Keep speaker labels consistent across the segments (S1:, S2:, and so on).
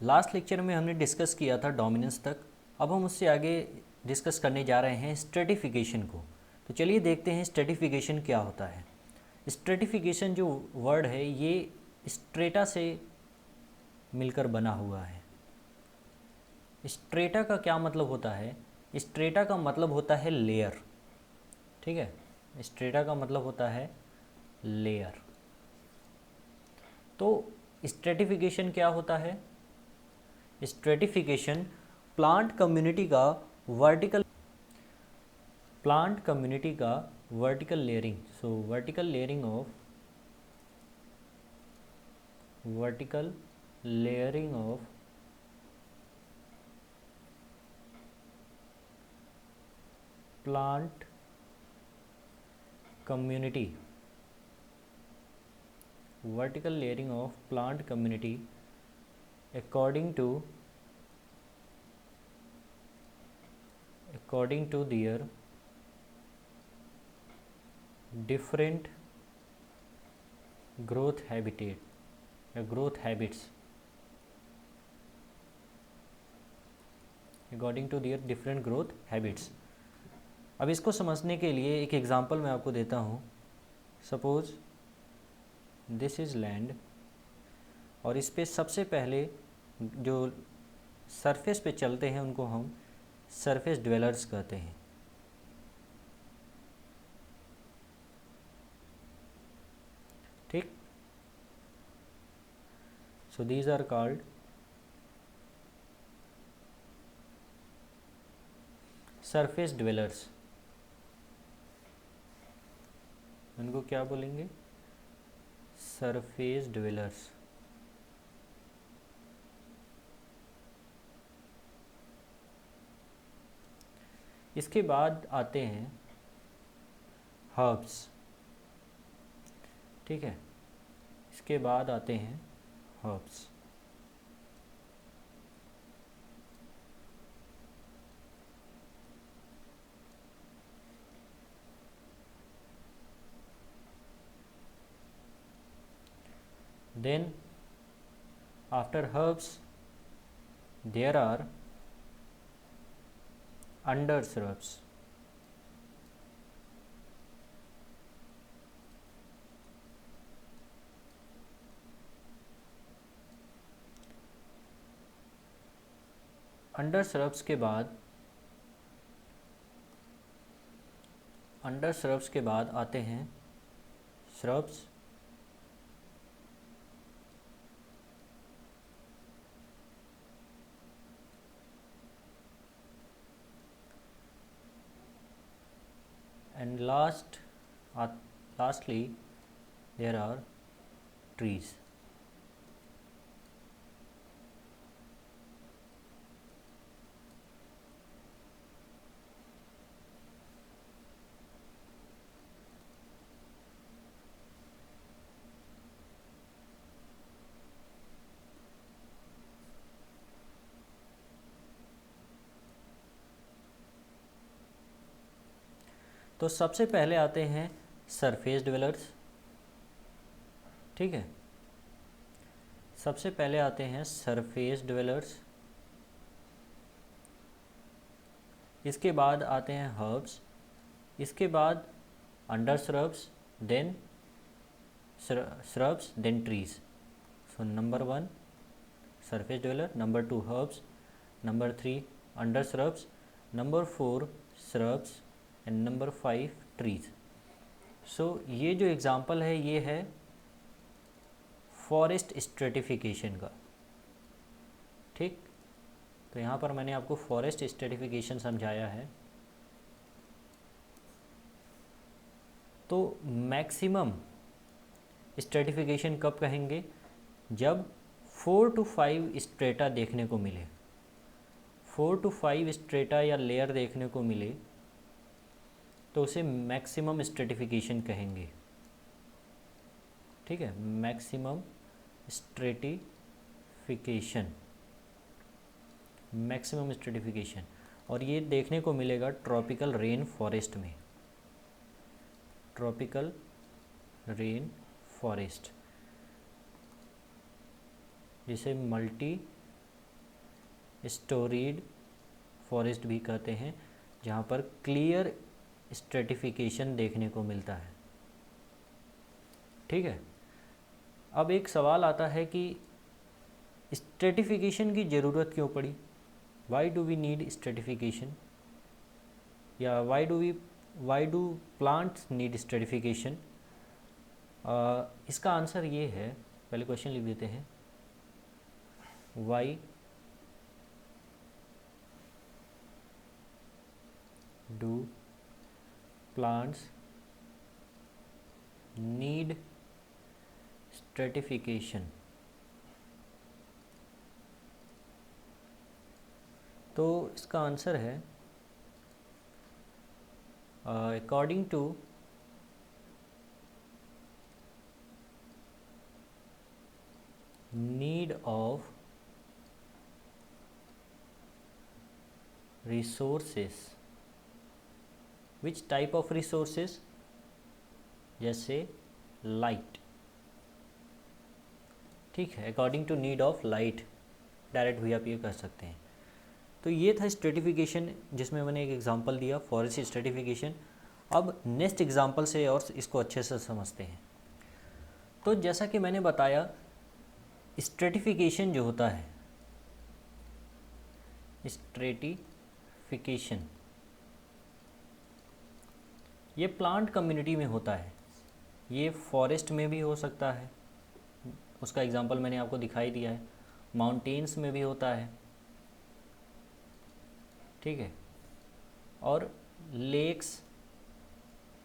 S1: Last lecture में हमने discuss किया था डोमिनेंस तक। अब हम उससे आगे डिस्कस करने जा रहे हैं स्ट्रेटिफिकेशन को। तो चलिए देखते हैं स्ट्रेटिफिकेशन क्या होता है। स्ट्रेटिफिकेशन जो वर्ड है ये स्ट्रेटा से मिलकर बना हुआ है। स्ट्रेटा का क्या मतलब होता है? स्ट्रेटा का मतलब होता है लेयर। ठीक है, स्ट्रेटा का मतलब होता है लेयर। तो स्ट्रेटिफिकेशन क्या होता है? स्ट्रेटिफिकेशन वर्टिकल प्लांट कम्युनिटी का vertical layering. So vertical layering of plant community according to their different growth habitat या growth habits, according to their different growth habits। अब इसको समझने के लिए एक एग्जांपल मैं आपको देता हूँ। सपोज दिस इज़ लैंड, और इस पे सबसे पहले जो सरफेस पे चलते हैं उनको हम सरफेस ड्वेलर्स कहते हैं। ठीक, so these are called surface dwellers. उनको क्या बोलेंगे? Surface dwellers. इसके बाद आते हैं हर्ब्स। ठीक है, इसके बाद आते हैं herbs. Then after herbs there are undershrubs। अंडरश्रब्स के बाद आते हैं shrubs. And lastly there are trees। तो सबसे पहले आते हैं सरफेस ड्वेलर्स। ठीक है, सबसे पहले आते हैं सरफेस ड्वेलर्स। इसके बाद आते हैं हर्ब्स, इसके बाद undershrubs, then shrubs, then trees. So number 1 surface dweller, number 2 herbs, number 3 undershrubs, number 4 shrubs and number 5 trees. So ये जो एग्ज़ाम्पल है ये है फॉरेस्ट स्ट्रेटिफिकेशन का। ठीक, तो यहाँ पर मैंने आपको फॉरेस्ट स्ट्रेटिफिकेशन समझाया है। तो मैक्सिमम स्ट्रेटिफिकेशन कब कहेंगे? जब 4 to 5 स्ट्रेटा देखने को मिले, 4 to 5 स्ट्रेटा या लेयर देखने को मिले तो उसे मैक्सिमम स्ट्रेटिफिकेशन कहेंगे। ठीक है, मैक्सिमम स्ट्रेटिफिकेशन, मैक्सिमम स्ट्रेटिफिकेशन। और ये देखने को मिलेगा ट्रॉपिकल रेन फॉरेस्ट में, ट्रॉपिकल रेन फॉरेस्ट, जिसे मल्टी स्टोरीड फॉरेस्ट भी कहते हैं, जहाँ पर क्लियर स्ट्रेटिफिकेशन देखने को मिलता है। ठीक है, अब एक सवाल आता है कि स्ट्रेटिफिकेशन की ज़रूरत क्यों पड़ी, why do we need stratification, या why do plants need stratification. इसका आंसर ये है, पहले क्वेश्चन लिख देते हैं, why do plants need stratification. तो इसका आंसर है according to need of resources। which type of resources? जैसे लाइट। ठीक है, according to need of light, direct भी आप ये कह सकते हैं। तो ये था स्ट्रेटिफिकेशन, जिसमें मैंने एक एग्जांपल दिया फॉरेस्ट स्ट्रेटिफिकेशन। अब नेक्स्ट एग्जांपल से और इसको अच्छे से समझते हैं। तो जैसा कि मैंने बताया, स्ट्रेटिफिकेशन जो होता है, स्ट्रेटिफिकेशन ये प्लांट कम्युनिटी में होता है, ये फॉरेस्ट में भी हो सकता है, उसका एग्जांपल मैंने आपको दिखाई दिया है, माउंटेन्स में भी होता है, ठीक है, और लेक्स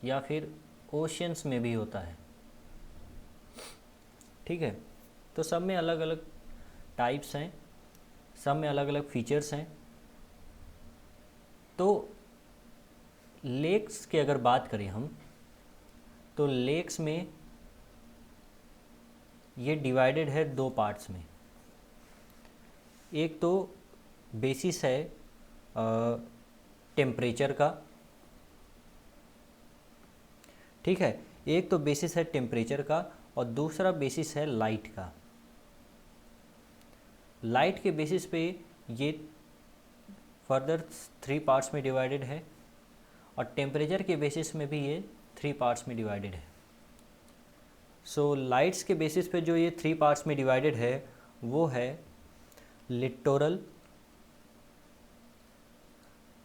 S1: या फिर ओशियंस में भी होता है। ठीक है, तो सब में अलग अलग टाइप्स हैं, सब में अलग अलग फीचर्स हैं। तो लेक्स की अगर बात करें हम, तो लेक्स में ये डिवाइडेड है दो पार्ट्स में। एक तो बेसिस है टेम्परेचर का, ठीक है, एक तो बेसिस है टेम्परेचर का और दूसरा बेसिस है लाइट का। लाइट के बेसिस पे ये फर्दर 3 पार्ट्स में डिवाइडेड है और टेम्परेचर के बेसिस में भी ये 3 पार्ट्स में डिवाइडेड है। सो लाइट्स के बेसिस पे जो ये 3 पार्ट्स में डिवाइडेड है वो है लिटोरल,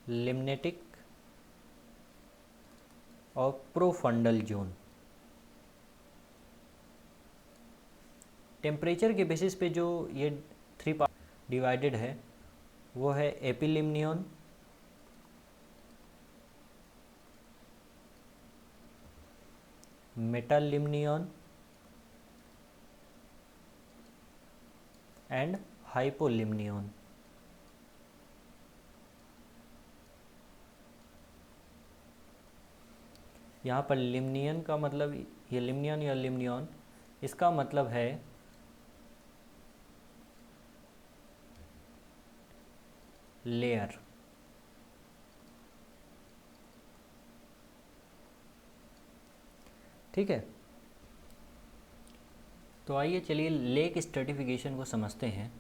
S1: लिम्नेटिक और प्रोफंडल जोन। टेम्परेचर के बेसिस पे जो ये 3 पार्ट डिवाइडेड है वो है एपिलिम्नियन, मेटालिम्नियन एंड हाइपोलिम्नियन। यहाँ पर लिम्नियन का मतलब, ये लिम्नियन या लिम्नियन, इसका मतलब है लेयर। ठीक है, तो आइए चलिए लेक स्ट्रेटिफिकेशन को समझते हैं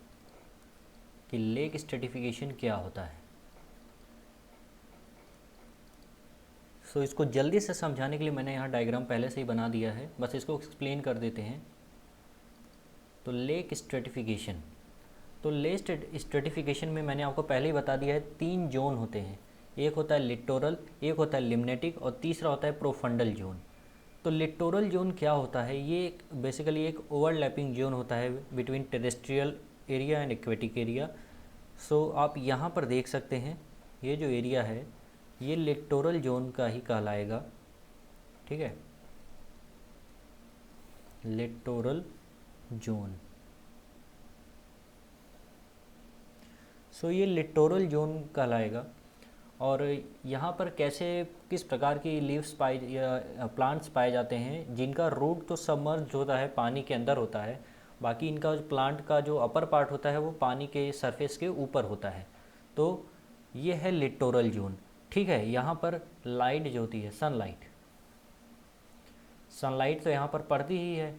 S1: कि लेक स्ट्रेटिफिकेशन क्या होता है। सो इसको जल्दी से समझाने के लिए मैंने यहाँ डायग्राम पहले से ही बना दिया है, बस इसको एक्सप्लेन कर देते हैं। तो लेक स्ट्रेटिफिकेशन, तो लेक स्ट्रेटिफिकेशन में मैंने आपको पहले ही बता दिया है 3 जोन होते हैं, एक होता है लिटोरल, एक होता है लिम्नेटिक और तीसरा होता है प्रोफंडल जोन। तो लिटोरल जोन क्या होता है, ये बेसिकली एक ओवरलैपिंग जोन होता है between terrestrial area and aquatic area. So आप यहाँ पर देख सकते हैं ये जो एरिया है ये लिटोरल जोन का ही कहलाएगा। ठीक है, लिटोरल जोन। सो ये लिटोरल जोन कहलाएगा। और यहाँ पर कैसे, किस प्रकार की लीव्स पाए या प्लांट्स पाए जाते हैं जिनका रूट तो सबमर्ज होता है, पानी के अंदर होता है, बाकी इनका प्लांट का जो अपर पार्ट होता है वो पानी के सरफेस के ऊपर होता है। तो ये है लिटोरल जोन। ठीक है, यहाँ पर लाइट जो होती है, सनलाइट, सनलाइट तो यहाँ पर पड़ती ही है,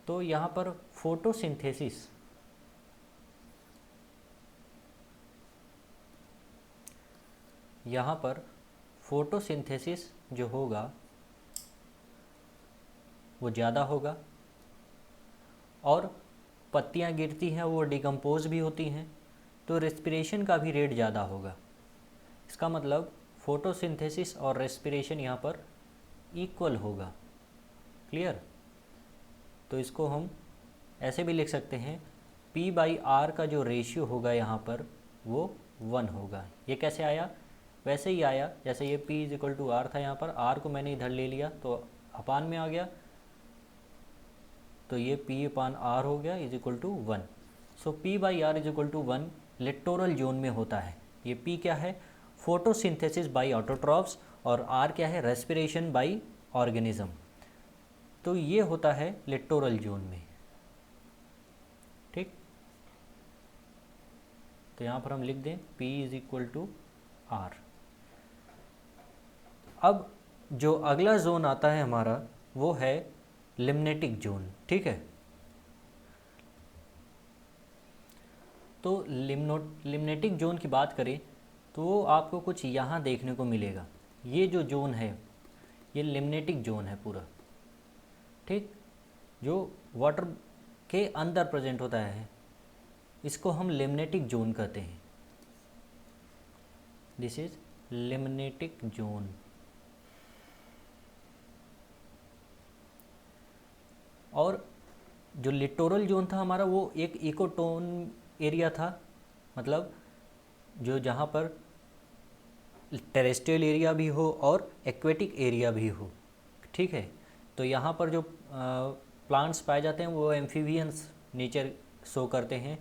S1: तो यहाँ पर फोटोसिंथेसिस, यहाँ पर फोटोसिंथेसिस जो होगा वो ज़्यादा होगा और पत्तियाँ गिरती हैं वो डिकम्पोज भी होती हैं, तो रेस्पिरेशन का भी रेट ज़्यादा होगा। इसका मतलब फोटोसिंथेसिस और रेस्पिरेशन यहाँ पर इक्वल होगा। क्लियर? तो इसको हम ऐसे भी लिख सकते हैं, P/R का जो रेशियो होगा यहाँ पर वो 1 होगा। ये कैसे आया? वैसे ही आया जैसे ये P=R था, यहाँ पर R को मैंने इधर ले लिया तो अपान में आ गया, तो ये P/R हो गया =1। सो P/R=1 लिटोरल जोन में होता है। ये P क्या है? फोटोसिंथेसिस बाय ऑटोट्रॉफ्स, और R क्या है? Respiration bye organism. तो ये होता है लिटोरल जोन में। ठीक, तो यहाँ पर हम लिख दें P=R। अब जो अगला जोन आता है हमारा वो है लिम्नेटिक जोन। ठीक है, तो लिम्नेटिक जोन की बात करें तो आपको कुछ यहाँ देखने को मिलेगा। ये जो जोन है ये लिम्नेटिक जोन है पूरा। ठीक, जो वाटर के अंदर प्रेजेंट होता है इसको हम लिम्नेटिक जोन कहते हैं। This is limnetic zone. और जो लिटोरल जोन था हमारा वो एक इकोटोन एरिया था, मतलब जो जहाँ पर टेरेस्ट्रियल एरिया भी हो और एक्वेटिक एरिया भी हो। ठीक है, तो यहाँ पर जो प्लांट्स पाए जाते हैं वो एम्फीबियंस नेचर शो करते हैं,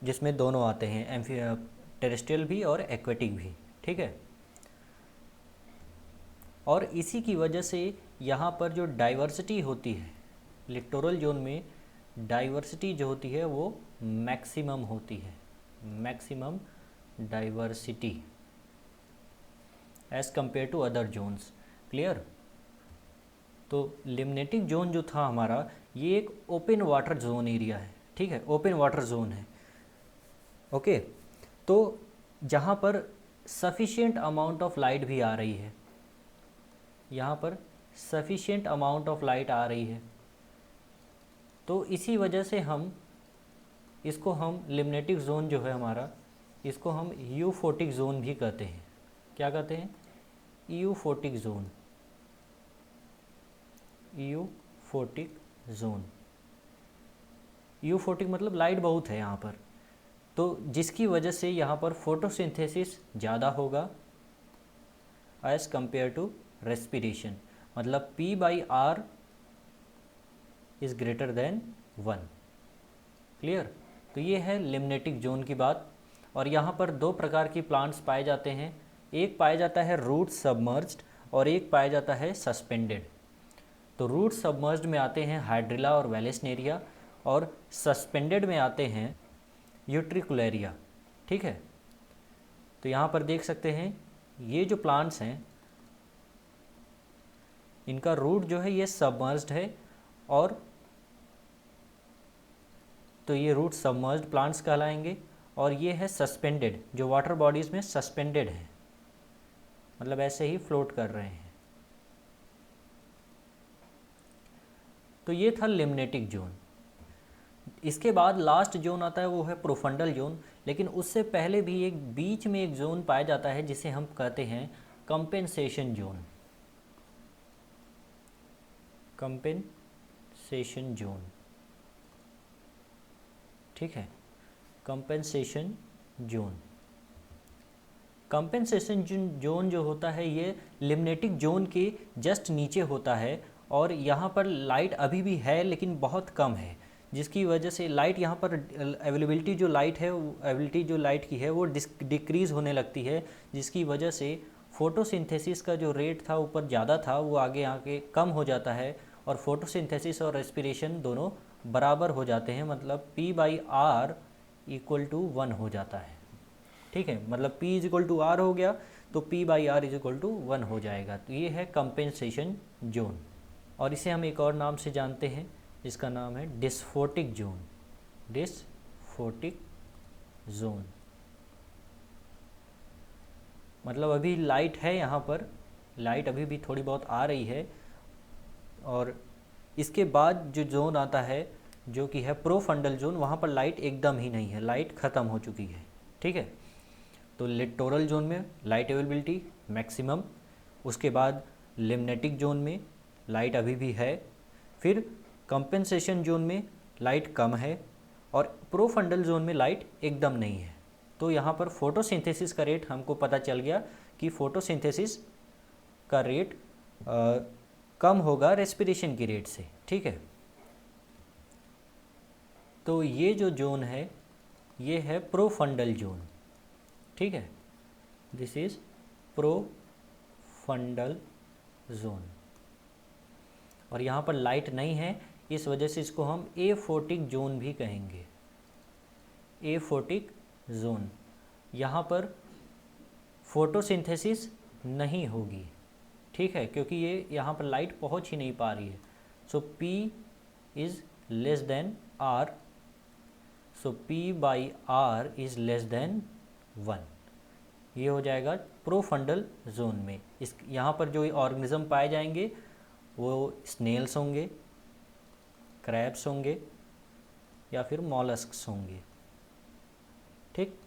S1: जिसमें दोनों आते हैं, टेरेस्ट्रियल भी और एक्वेटिक भी। ठीक है, और इसी की वजह से यहाँ पर जो डाइवर्सिटी होती है लिटोरल जोन में, डाइवर्सिटी जो होती है वो मैक्सिमम होती है, maximum diversity as compare to other zones. Clear? तो लिम्नेटिक जोन जो था हमारा ये एक ओपन वाटर जोन एरिया है। ठीक है, ओपन वाटर जोन है। ओके, तो जहाँ पर सफिशिएंट अमाउंट ऑफ लाइट भी आ रही है, यहाँ पर सफिशिएंट अमाउंट ऑफ लाइट आ रही है, तो इसी वजह से इसको हम लिम्नेटिक जोन जो है हमारा, इसको हम यूफोटिक जोन भी कहते हैं। क्या कहते हैं? Euphotic zone. Euphotic zone, euphotic मतलब लाइट बहुत है यहाँ पर, तो जिसकी वजह से यहाँ पर फोटोसिंथेसिस ज़्यादा होगा एज़ कंपेयर टू रेस्पिरेशन, मतलब P/R is greater than 1। Clear? तो ये है लिम्नेटिक जोन की बात। और यहाँ पर दो प्रकार की प्लांट्स पाए जाते हैं, एक पाया जाता है रूट सबमर्ज्ड और एक पाया जाता है सस्पेंडेड। तो रूट सबमर्ज्ड में आते हैं हाइड्रिला और वेलेस्नेरिया, और सस्पेंडेड में आते हैं यूट्रिकुलेरिया। ठीक है, तो यहाँ पर देख सकते हैं ये जो प्लांट्स हैं इनका रूट जो है ये सबमर्ज्ड है, और तो ये रूट सबमर्ज्ड प्लांट्स कहलाएंगे। और ये है सस्पेंडेड, जो वाटर बॉडीज़ में सस्पेंडेड है, मतलब ऐसे ही फ्लोट कर रहे हैं। तो ये था लिम्नेटिक जोन। इसके बाद लास्ट जोन आता है वो है प्रोफंडल जोन, लेकिन उससे पहले भी एक बीच में एक जोन पाया जाता है जिसे हम कहते हैं कंपेंसेशन जोन। Compensation zone. ठीक है, कंपेंसेशन जोन। कंपेंसेशन जोन जो होता है ये लिम्नेटिक जोन के जस्ट नीचे होता है, और यहाँ पर लाइट अभी भी है लेकिन बहुत कम है, जिसकी वजह से लाइट यहाँ पर अवेलेबिलिटी जो लाइट की है वो डिक्रीज़ होने लगती है, जिसकी वजह से फोटोसिंथेसिस का जो रेट था ऊपर ज़्यादा था वो आगे आके कम हो जाता है, और फोटोसिंथेसिस और रेस्पिरेशन दोनों बराबर हो जाते हैं, मतलब P/R = 1 हो जाता है। ठीक है, मतलब P=R हो गया तो P/R = 1 हो जाएगा। तो ये है कंपेंसेशन जोन, और इसे हम एक और नाम से जानते हैं जिसका नाम है डिस्फोटिक जोन। डिस्फोटिक जोन। मतलब अभी लाइट है यहाँ पर, लाइट अभी भी थोड़ी बहुत आ रही है, और इसके बाद जो जोन आता है जो कि है प्रोफंडल जोन, वहाँ पर लाइट एकदम ही नहीं है, लाइट ख़त्म हो चुकी है। ठीक है, तो लिटोरल जोन में लाइट अवेलेबिलिटी मैक्सिमम, उसके बाद लिम्नेटिक जोन में लाइट अभी भी है, फिर कंपेंसेशन जोन में लाइट कम है, और प्रोफंडल जोन में लाइट एकदम नहीं है। तो यहाँ पर फोटोसिंथेसिस का रेट हमको पता चल गया कि फोटोसिंथेसिस का रेट कम होगा रेस्पिरेशन की रेट से। ठीक है, तो ये जो जोन है ये है प्रोफंडल जोन। ठीक है, दिस इज प्रोफंडल जोन, और यहाँ पर लाइट नहीं है, इस वजह से इसको हम एफोटिक जोन भी कहेंगे। एफोटिक जोन, यहाँ पर फोटोसिंथेसिस नहीं होगी। ठीक है, क्योंकि ये यहाँ पर लाइट पहुँच ही नहीं पा रही है। सो P is less than R, so P by R is less than 1। ये हो जाएगा प्रोफंडल जोन में। इस यहाँ पर जो ऑर्गेनिज्म पाए जाएंगे वो स्नेल्स होंगे, क्रैब्स होंगे, या फिर मॉलस्क्स होंगे। ठीक,